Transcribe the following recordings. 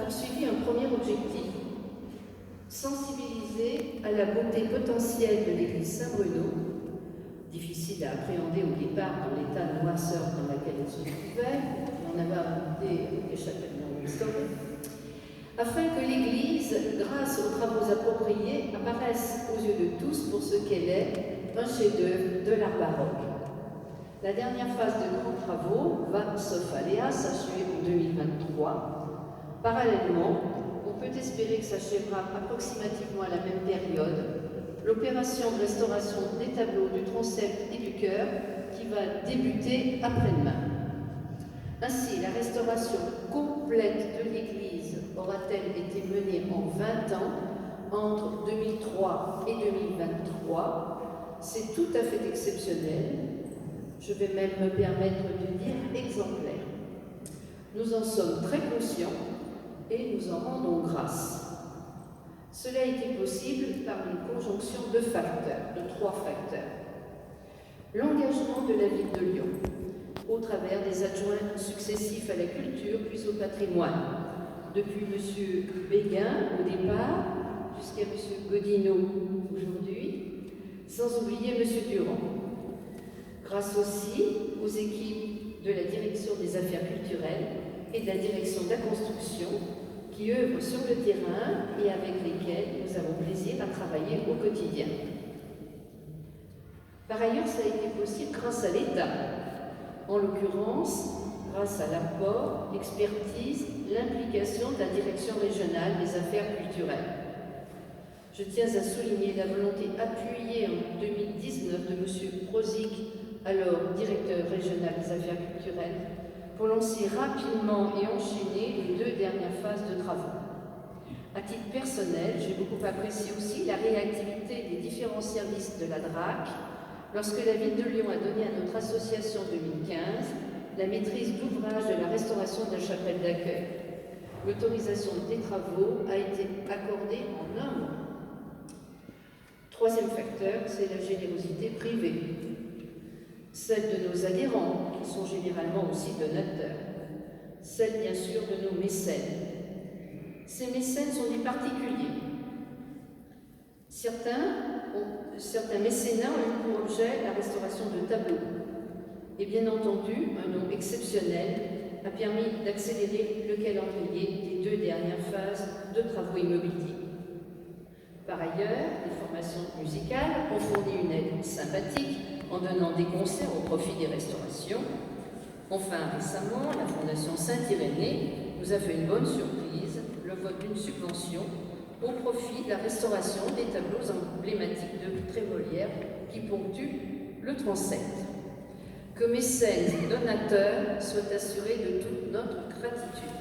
poursuivi un premier objectif: sensibiliser à la beauté potentielle de l'église Saint-Bruno, difficile à appréhender au départ dans l'état de noirceur dans laquelle elle se trouvait, on avait abordé les chapelles non restaurées, afin que l'église, grâce aux travaux appropriés, apparaisse aux yeux de tous pour ce qu'elle est, un chef-d'œuvre de l'art baroque. La dernière phase de grands travaux va, sauf aléa, s'achever en 2023. Parallèlement, on peut espérer que s'achèvera approximativement à la même période l'opération de restauration des tableaux du transept et du chœur qui va débuter après-demain. Ainsi, la restauration complète de l'église aura-t-elle été menée en 20 ans entre 2003 et 2023. C'est tout à fait exceptionnel. Je vais même me permettre de dire exemplaire. Nous en sommes très conscients et nous en rendons grâce. Cela a été possible par une conjonction de facteurs, de 3 facteurs. L'engagement de la ville de Lyon, au travers des adjoints successifs à la culture puis au patrimoine, depuis M. Béguin au départ jusqu'à M. Godinot aujourd'hui, sans oublier M. Durand. Grâce aussi aux équipes de la direction des affaires culturelles et de la direction de la construction qui œuvrent sur le terrain et avec lesquelles nous avons plaisir à travailler au quotidien. Par ailleurs, ça a été possible grâce à l'État, en l'occurrence grâce à l'apport, l'expertise, l'implication de la direction régionale des affaires culturelles. Je tiens à souligner la volonté appuyée en 2019 de M. Prozic, alors directeur régional des affaires culturelles, pour lancer rapidement et enchaîner les 2 dernières phases de travaux. À titre personnel, j'ai beaucoup apprécié aussi la réactivité des différents services de la DRAC lorsque la ville de Lyon a donné à notre association 2015 la maîtrise d'ouvrage de la restauration de la chapelle d'accueil. L'autorisation des travaux a été accordée en 1 mois. 3e facteur, c'est la générosité privée. Celle de nos adhérents, qui sont généralement aussi donateurs. Celle, bien sûr, de nos mécènes. Ces mécènes sont des particuliers. Certains mécénats ont eu pour objet la restauration de tableaux. Et bien entendu, un nom exceptionnel a permis d'accélérer le calendrier des 2 dernières phases de travaux immobiliers. Par ailleurs, les formations musicales ont fourni une aide sympathique en donnant des concerts au profit des restaurations. Enfin, récemment, la Fondation Saint-Irénée nous a fait une bonne surprise, le vote d'une subvention au profit de la restauration des tableaux emblématiques de Trémolière qui ponctuent le transept. Que mécènes et donateurs soient assurés de toute notre gratitude.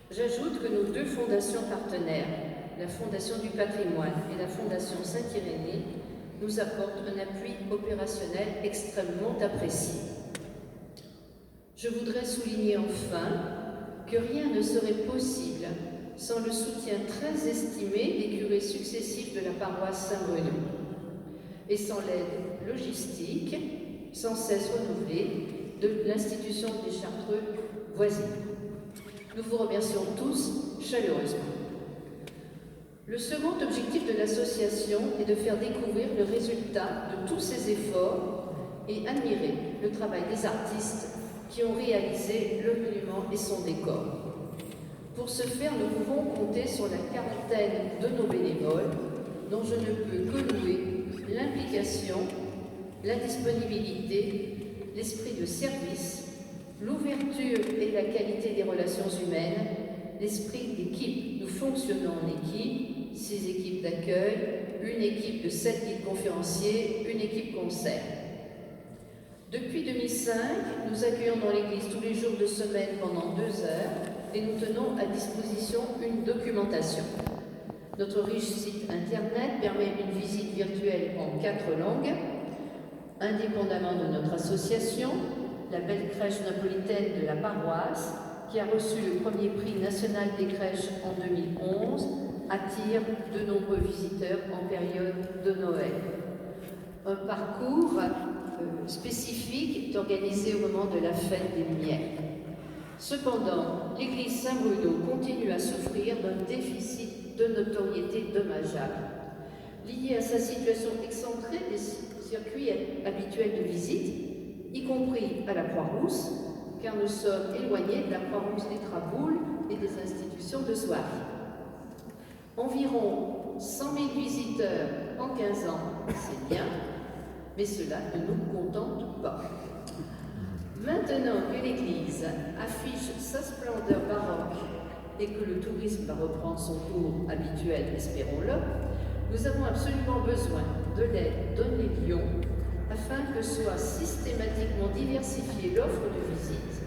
J'ajoute que nos 2 fondations partenaires, la Fondation du patrimoine et la Fondation Saint-Irénée, nous apportent un appui opérationnel extrêmement apprécié. Je voudrais souligner enfin que rien ne serait possible sans le soutien très estimé des curés successifs de la paroisse Saint-Bruno et sans l'aide logistique sans cesse renouvelée de l'institution des Chartreux voisines. Nous vous remercions tous chaleureusement. Le second objectif de l'association est de faire découvrir le résultat de tous ces efforts et admirer le travail des artistes qui ont réalisé le monument et son décor. Pour ce faire, nous pouvons compter sur la quarantaine de nos bénévoles, dont je ne peux que louer l'implication, la disponibilité, l'esprit de service, l'ouverture et la qualité des relations humaines, l'esprit d'équipe. Nous fonctionnons en équipe, 6 équipes d'accueil, une équipe de 7 guides conférenciers, une équipe concert. Depuis 2005, nous accueillons dans l'église tous les jours de semaine pendant 2 heures et nous tenons à disposition une documentation. Notre riche site internet permet une visite virtuelle en 4 langues, indépendamment de notre association. La belle crèche napolitaine de la paroisse, qui a reçu le premier prix national des crèches en 2011, attire de nombreux visiteurs en période de Noël. Un parcours spécifique est organisé au moment de la fête des Lumières. Cependant, l'église Saint-Bruno continue à souffrir d'un déficit de notoriété dommageable, lié à sa situation excentrée des circuits habituels de visite, y compris à la Croix-Rousse, car nous sommes éloignés de la Croix-Rousse des Traboules et des institutions de soirée. Environ 100 000 visiteurs en 15 ans, c'est bien, mais cela ne nous contente pas. Maintenant que l'Église affiche sa splendeur baroque et que le tourisme va reprendre son cours habituel, espérons-le, nous avons absolument besoin de l'aide d'Only Lyon afin que soit systématiquement diversifiée l'offre de visite,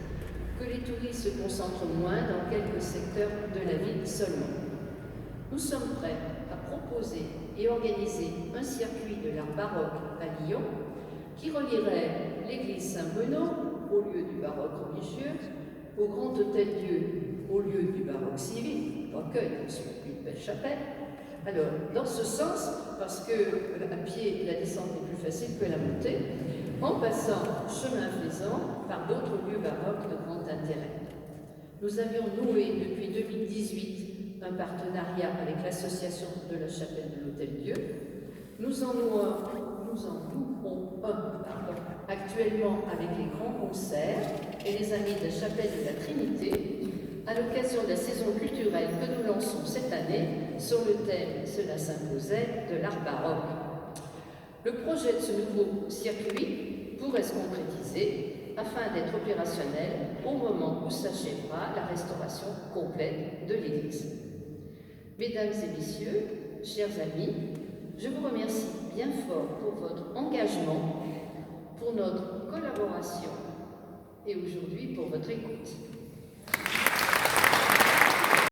que les touristes se concentrent moins dans quelques secteurs de la ville seulement. Nous sommes prêts à proposer et organiser un circuit de l'art baroque à Lyon qui relierait l'église Saint-Bruno au lieu du baroque religieux, au Grand Hôtel-Dieu au lieu du baroque civil, recueil sur une belle chapelle. Alors, dans ce sens, parce que à pied, la descente est plus facile que la montée, en passant, chemin faisant, par d'autres lieux baroques de grand intérêt. Nous avions noué depuis 2018 un partenariat avec l'association de la chapelle de l'Hôtel-Dieu. Nous en louons un actuellement avec les grands concerts et les amis de la chapelle de la Trinité à l'occasion de la saison culturelle que nous lançons cette année sur le thème « Cela s'imposait » de l'art baroque. Le projet de ce nouveau circuit pourrait se concrétiser afin d'être opérationnel au moment où s'achèvera la restauration complète de l'église. Mesdames et messieurs, chers amis, je vous remercie bien fort pour votre engagement, pour notre collaboration et aujourd'hui pour votre écoute.